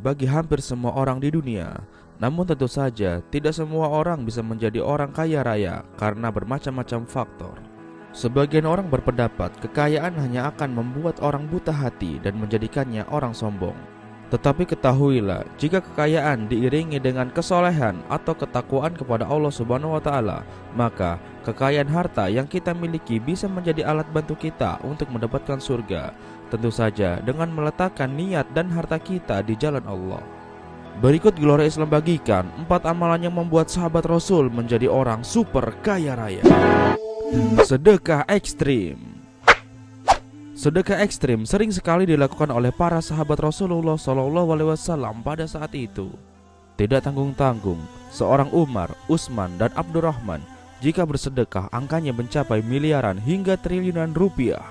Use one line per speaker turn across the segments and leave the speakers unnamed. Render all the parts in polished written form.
bagi hampir semua orang di dunia. Namun tentu saja tidak semua orang bisa menjadi orang kaya raya karena bermacam-macam faktor. Sebagian orang berpendapat kekayaan hanya akan membuat orang buta hati dan menjadikannya orang sombong. Tetapi ketahuilah, jika kekayaan diiringi dengan kesolehan atau ketakwaan kepada Allah Subhanahu wa Ta'ala, maka kekayaan harta yang kita miliki bisa menjadi alat bantu kita untuk mendapatkan surga. Tentu saja dengan meletakkan niat dan harta kita di jalan Allah. Berikut Gelora Islam bagikan 4 amalan yang membuat sahabat Rasul menjadi orang super kaya raya. Sedekah ekstrim. Sedekah ekstrim sering sekali dilakukan oleh para sahabat Rasulullah SAW pada saat itu. Tidak tanggung-tanggung, seorang Umar, Utsman, dan Abdurrahman jika bersedekah angkanya mencapai miliaran hingga triliunan rupiah.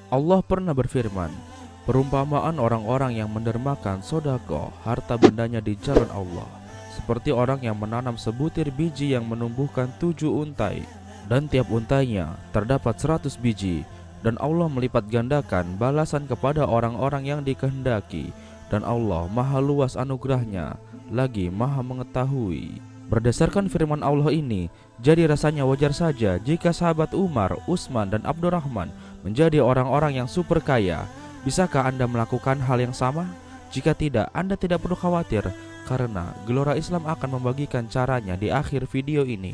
Allah pernah berfirman, perumpamaan orang-orang yang mendermakan sedekah harta bendanya di jalan Allah, seperti orang yang menanam sebutir biji yang menumbuhkan 7 untai, dan tiap untainya terdapat 100 biji. Dan Allah melipat gandakan balasan kepada orang-orang yang dikehendaki. Dan Allah maha luas anugerahnya, lagi maha mengetahui. Berdasarkan firman Allah ini, jadi rasanya wajar saja jika sahabat Umar, Utsman, dan Abdurrahman menjadi orang-orang yang super kaya. Bisakah Anda melakukan hal yang sama? Jika tidak, Anda tidak perlu khawatir, karena Gelora Islam akan membagikan caranya di akhir video ini.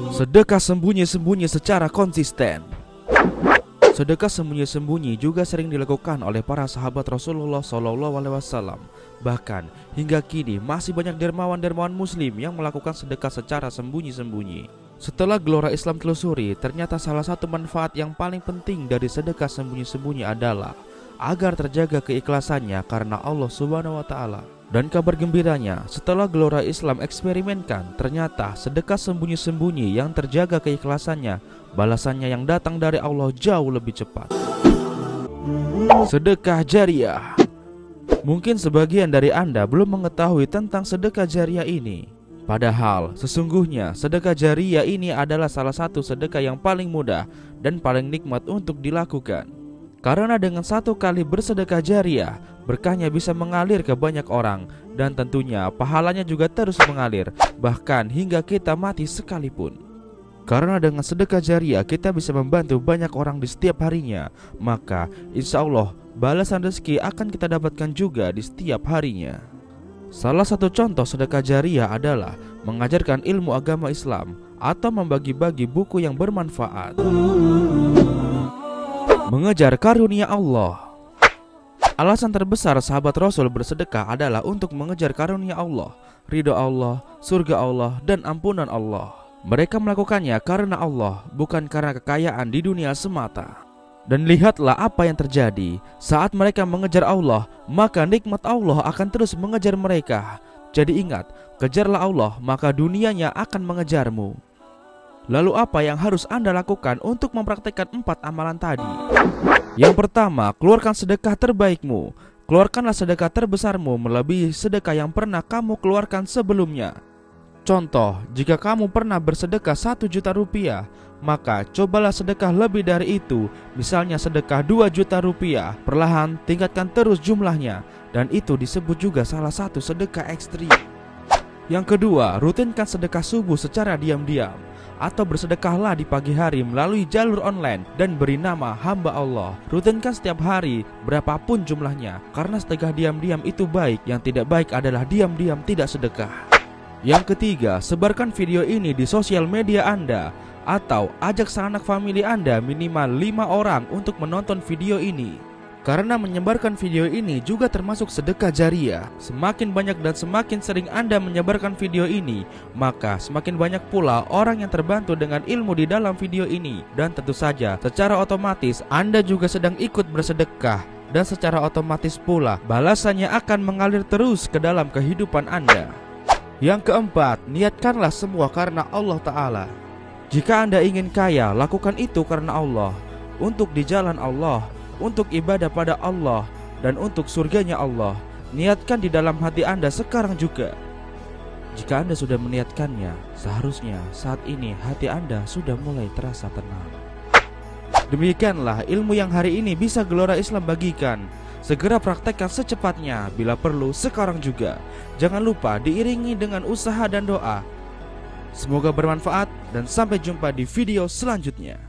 Sedekah sembunyi-sembunyi secara konsisten. Sedekah sembunyi-sembunyi juga sering dilakukan oleh para sahabat Rasulullah SAW. Bahkan hingga kini masih banyak dermawan-dermawan muslim yang melakukan sedekah secara sembunyi-sembunyi. Setelah Gelora Islam telusuri, ternyata salah satu manfaat yang paling penting dari sedekah sembunyi-sembunyi adalah agar terjaga keikhlasannya karena Allah Subhanahu wa Ta'ala. Dan kabar gembiranya, setelah Gelora Islam eksperimenkan, ternyata sedekah sembunyi-sembunyi yang terjaga keikhlasannya, balasannya yang datang dari Allah jauh lebih cepat. Sedekah jariah. Mungkin sebagian dari Anda belum mengetahui tentang sedekah jariah ini. Padahal sesungguhnya sedekah jariah ini adalah salah satu sedekah yang paling mudah dan paling nikmat untuk dilakukan. Karena dengan satu kali bersedekah jariah, berkahnya bisa mengalir ke banyak orang. Dan tentunya pahalanya juga terus mengalir, bahkan hingga kita mati sekalipun. Karena dengan sedekah jariah kita bisa membantu banyak orang di setiap harinya, maka insya Allah balasan rezeki akan kita dapatkan juga di setiap harinya. Salah satu contoh sedekah jariah adalah mengajarkan ilmu agama Islam atau membagi-bagi buku yang bermanfaat. Mengejar karunia Allah. Alasan terbesar sahabat Rasul bersedekah adalah untuk mengejar karunia Allah, ridho Allah, surga Allah, dan ampunan Allah. Mereka melakukannya karena Allah, bukan karena kekayaan di dunia semata. Dan lihatlah apa yang terjadi. Saat mereka mengejar Allah, maka nikmat Allah akan terus mengejar mereka. Jadi ingat, kejarlah Allah, maka dunianya akan mengejarmu. Lalu apa yang harus Anda lakukan untuk mempraktikkan 4 amalan tadi? Yang pertama, keluarkan sedekah terbaikmu. Keluarkanlah sedekah terbesarmu melebihi sedekah yang pernah kamu keluarkan sebelumnya. Contoh, jika kamu pernah bersedekah 1 juta rupiah, maka cobalah sedekah lebih dari itu. Misalnya sedekah 2 juta rupiah. Perlahan tingkatkan terus jumlahnya. Dan itu disebut juga salah satu sedekah ekstrim. Yang kedua, rutinkan sedekah subuh secara diam-diam. Atau bersedekahlah di pagi hari melalui jalur online dan beri nama hamba Allah. Rutinkan setiap hari berapapun jumlahnya, karena sedekah diam-diam itu baik. Yang tidak baik adalah diam-diam tidak sedekah. Yang ketiga, sebarkan video ini di sosial media Anda, atau ajak sanak famili Anda minimal 5 orang untuk menonton video ini. Karena menyebarkan video ini juga termasuk sedekah jariah. Semakin banyak dan semakin sering Anda menyebarkan video ini, maka semakin banyak pula orang yang terbantu dengan ilmu di dalam video ini. Dan tentu saja secara otomatis Anda juga sedang ikut bersedekah. Dan secara otomatis pula balasannya akan mengalir terus ke dalam kehidupan Anda. Yang keempat, niatkanlah semua karena Allah Ta'ala. Jika Anda ingin kaya, lakukan itu karena Allah, untuk di jalan Allah, untuk ibadah pada Allah, dan untuk surganya Allah. Niatkan di dalam hati Anda sekarang juga. Jika Anda sudah meniatkannya, seharusnya saat ini hati Anda sudah mulai terasa tenang. Demikianlah ilmu yang hari ini bisa Gelora Islam bagikan. Segera praktekkan secepatnya, bila perlu sekarang juga. Jangan lupa diiringi dengan usaha dan doa. Semoga bermanfaat dan sampai jumpa di video selanjutnya.